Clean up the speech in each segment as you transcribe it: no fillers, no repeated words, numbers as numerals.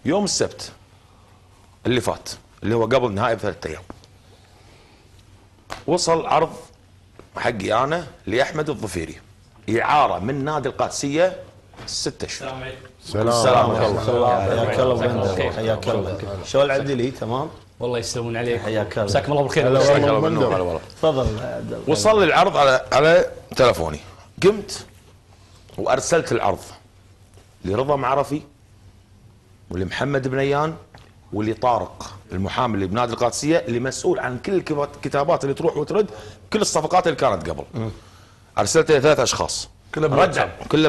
يوم السبت اللي فات اللي هو قبل نهائي ب3 ايام وصل عرض حقي انا لاحمد الظفيري اعاره من نادي القادسيه 6 اشهر. السلام عليكم. حياك الله بندر، حياك الله. شو العدلي؟ تمام؟ والله يسلمون عليك. حياك الله. مساكم الله بالخير. تفضل. وصل لي العرض على تلفوني، قمت وارسلت العرض لرضا معرفي ولمحمد بنيان ولطارق المحامي اللي بنادي القادسيه اللي مسؤول عن كل الكتابات اللي تروح وترد، كل الصفقات اللي كانت قبل. ارسلت ل 3 اشخاص كله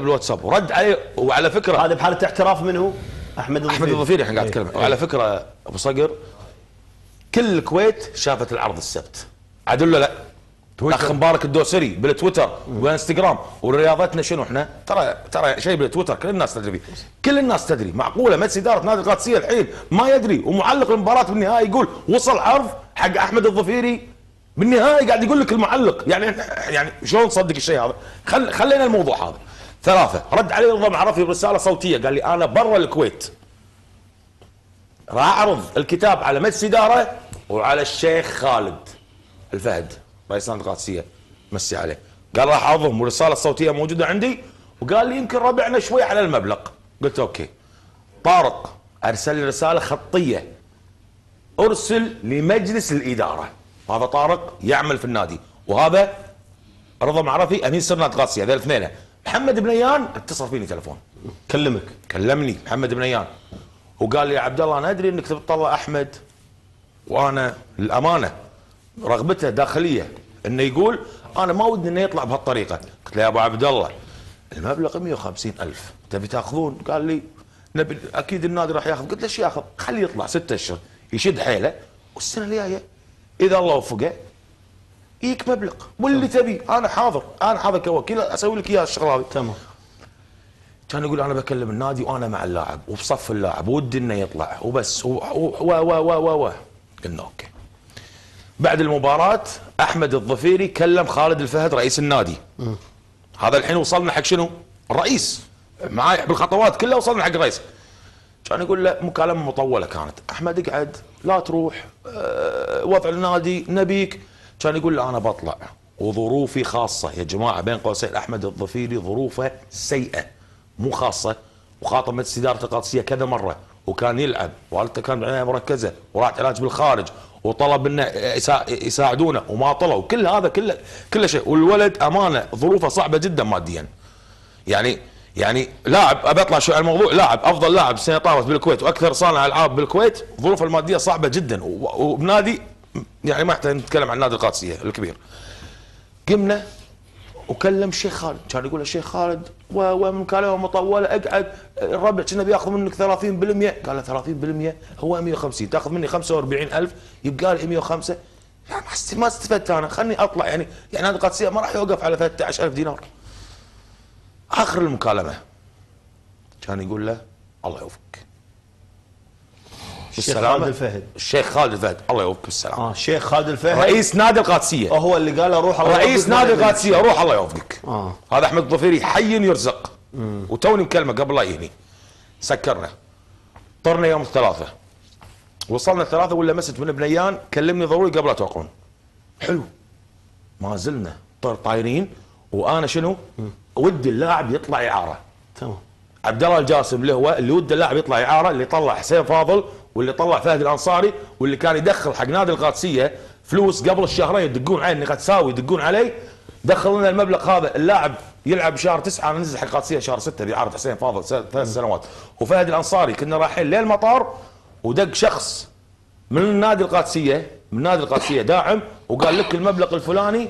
بالواتساب ورد علي. وعلى فكره هذا بحاله احتراف منه احمد الظفيري احنا قاعد نتكلم. وعلى فكره ابو صقر كل الكويت شافت العرض السبت عدل لا اخ مبارك الدوسري بالتويتر والانستغرام. ورياضتنا شنو احنا ترى شيء بالتويتر كل الناس تدري فيه، كل الناس تدري. معقوله مجلس اداره نادي القادسيه الحين ما يدري ومعلق المباراه بالنهائي يقول وصل عرض حق احمد الظفيري بالنهائي، قاعد يقول لك المعلق. يعني شلون نصدق الشيء هذا؟ خلينا الموضوع هذا. 3 رد علي رضا معرفي برساله صوتيه قال لي انا برا الكويت راح اعرض الكتاب على مجلس اداره وعلى الشيخ خالد الفهد رئيس نادي القادسيه مسي عليه، قال راح اعرضهم ورساله صوتيه موجوده عندي، وقال لي يمكن ربعنا شوي على المبلغ. قلت اوكي. طارق ارسل لي رساله خطيه ارسل لمجلس الاداره. هذا طارق يعمل في النادي وهذا رضا معرفي امين سر نادي القادسيه، هذول الاثنين. محمد بنيان اتصل فيني تلفون كلمني محمد بنيان وقال لي يا عبد الله انا ادري انك تبي تطلع احمد، وانا للامانه رغبته داخليه انه يقول انا ما ودي انه يطلع بهالطريقه. قلت له يا ابو عبد الله المبلغ 150,000 تبي تاخذون؟ قال لي نبي اكيد النادي راح ياخذ. قلت له ايش ياخذ؟ خليه يطلع 6 اشهر يشد حيله والسنه الجايه اذا الله وفقه يجيك مبلغ واللي تبي انا حاضر كوكيل اسوي لك اياه الشغله هذه. تمام. كان يقول انا بكلم النادي وانا مع اللاعب وبصف اللاعب ودي انه يطلع وبس و قلنا اوكي. بعد المباراه احمد الظفيري كلم خالد الفهد رئيس النادي. هذا الحين وصلنا حق شنو؟ الرئيس معاي بالخطوات كلها وصلنا حق الرئيس. كان يقول له مكالمه مطوله كانت، احمد اقعد لا تروح وضع النادي نبيك. كان يقول له انا بطلع وظروفي خاصه يا جماعه، بين قوسين احمد الظفيري ظروفه سيئه مو خاصه، وخاطب مجلس اداره القادسيه كذا مره وكان يلعب والدته كان بعنايه مركزه وراح علاج بالخارج وطلب انه يساعدونه وما طلعوا. كل هذا كله شيء. والولد امانه ظروفه صعبه جدا ماديا. يعني لاعب ابى اطلع شوي على الموضوع، لاعب افضل لاعب سنه طافت بالكويت واكثر صانع العاب بالكويت، ظروفه الماديه صعبه جدا وبنادي يعني ما يحتاج نتكلم عن نادي القادسيه الكبير. قمنا وكلم الشيخ خالد، كان يقول الشيخ خالد ومكالمه مطوله اقعد الربع كنا بياخذ منك 30%. قال له 30% هو 150 تاخذ مني 45,000 يبقى لي 105. يعني ما استفدت انا، خلني اطلع. يعني نادي القادسيه ما راح يوقف على 13,000 دينار. اخر المكالمه كان يقول له الله يوفقك الشيخ خالد الفهد. الشيخ خالد الفهد الله يوفقك بالسلامه. الشيخ خالد الفهد رئيس نادي القادسيه هو اللي قال روح الله رئيس نادي القادسيه روح الله يوفقك. هذا احمد الظفيري حي يرزق. وتوني مكلمه قبل لا يهني. سكرنا طرنا يوم الثلاثاء، وصلنا الثلاثاء ولا مسج من بنيان كلمني ضروري قبل لا توقعون. حلو ما زلنا طايرين وانا شنو ودي اللاعب يطلع اعاره. تمام. عبد الله الجاسم اللي وده اللاعب يطلع اعاره، اللي طلع حسين فاضل واللي طلع فهد الانصاري واللي كان يدخل حق نادي القادسيه فلوس قبل الشهرين يدقون علي اني قد تساوي يدقون علي. دخل لنا المبلغ هذا. اللاعب يلعب شهر 9 ننزل حق القادسيه شهر 6 باعاره حسين فاضل 3 سنوات. وفهد الانصاري كنا رايحين للمطار ودق شخص من نادي القادسيه داعم وقال لك المبلغ الفلاني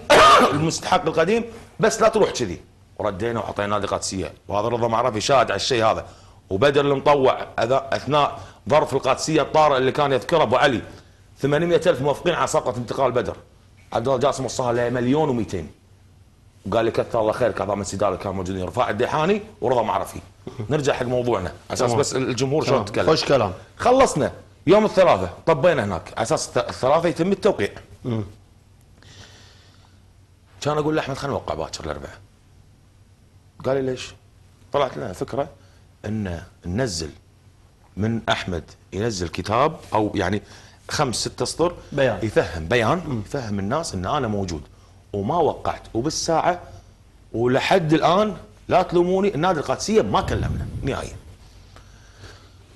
المستحق القديم بس لا تروح كذي. وردينا وعطينا نادي القادسيه. وهذا رضا معرفي شاهد على الشيء هذا. وبدر المطوع اثناء ظرف القادسيه الطارئ اللي كان يذكره ابو علي 800,000 موافقين على صفقه انتقال بدر. عبد الله الجاسم وصلها ل 1,200,000 وقال لي كثر الله خيرك اعضاء مجلس الاداره كانوا موجودين رفاع الديحاني ورضا معرفي. نرجع حق موضوعنا على اساس بس الجمهور شلون تتكلم. خوش كلام. خلصنا يوم الثلاثاء طبينا هناك على اساس الثلاثاء يتم التوقيع. كان اقول لاحمد خلينا نوقع باكر الاربعاء. قال لي ليش؟ طلعت لنا فكره ان ننزل من احمد ينزل كتاب او يعني 5-6 اسطر بيان. يفهم يفهم الناس ان انا موجود وما وقعت وبالساعه، ولحد الان لا تلوموني النادي القادسيه ما كلمنا نهائيا.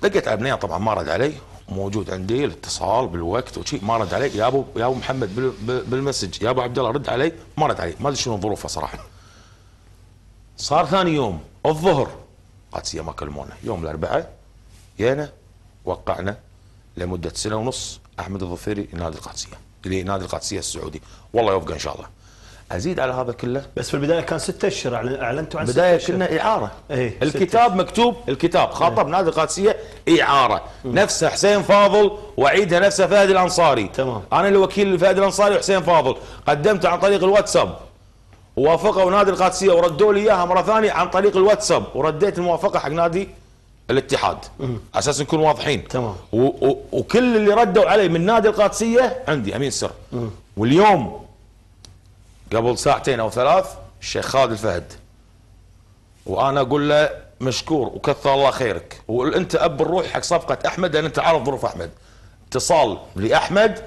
دقيت على بنيه طبعا ما رد علي، موجود عندي الاتصال بالوقت وشي، ما رد علي. يا ابو محمد بالمسج يا ابو عبد الله رد علي، ما رد علي، ما ادري شنو ظروفه صراحه. صار ثاني يوم الظهر قادسيه ما كلمونا، يوم الاربعاء جينا وقعنا لمده 1.5 سنة احمد الظفيري لنادي القادسيه، لنادي القادسيه السعودي، والله يوفقه ان شاء الله. ازيد على هذا كله، بس في البدايه كان 6 اشهر اعلنتوا عن 6 بدايه اشهر. كنا اعاره. إيه، الكتاب مكتوب، الكتاب خاطب نادي القادسيه اعاره، نفسه حسين فاضل وعيدها نفسه فهد الانصاري. تمام. انا اللي وكيل فهد الانصاري وحسين فاضل، قدمته عن طريق الواتساب ووافقوا نادي القادسيه وردوا لي اياها مره ثانيه عن طريق الواتساب، ورديت الموافقه حق نادي الاتحاد على اساس نكون واضحين. تمام. وكل اللي ردوا علي من نادي القادسيه عندي امين سر. واليوم قبل 2 أو 3 ساعات الشيخ خالد الفهد، وانا اقول له مشكور وكثر الله خيرك، وانت اب الروح حق صفقه احمد لان انت عارف ظروف احمد. اتصال لاحمد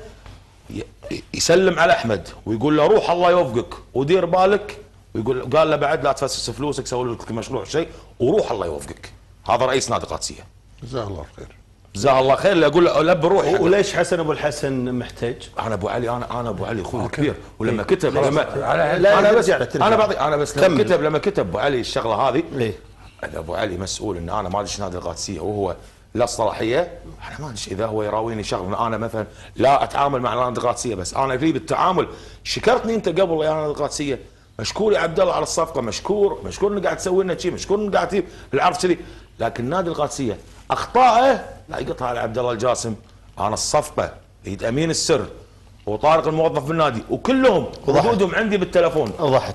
يسلم على احمد ويقول له روح الله يوفقك ودير بالك، ويقول قال له بعد لا تفسس فلوسك، سوي لك مشروع شيء وروح الله يوفقك. هذا رئيس نادي القادسيه جزاه الله خير. جزاه الله خير. اللي اقول له الاب الروح حقه. وليش حسن ابو الحسن محتاج؟ انا ابو علي، انا ابو علي اخوي كبير، ولما كتب انا بس لما كتب ابو علي الشغله هذه ليه؟ ابو علي مسؤول ان انا ما ادري نادي القادسيه وهو لا الصلاحيه، انا ما ادري اذا هو يراويني شغله انا مثلا لا اتعامل مع نادي القادسيه، بس انا في بالتعامل. شكرتني انت قبل يا نادي القادسيه، مشكور يا عبد الله على الصفقه، مشكور انك قاعد تسوي لنا شيء، مشكور انك قاعد تجيب العرض كذي، لكن نادي القادسيه اخطائه لا يقطها على عبد الله الجاسم. انا الصفقه يد امين السر وطارق الموظف بالنادي وكلهم وجودهم عندي بالتلفون. وضحت.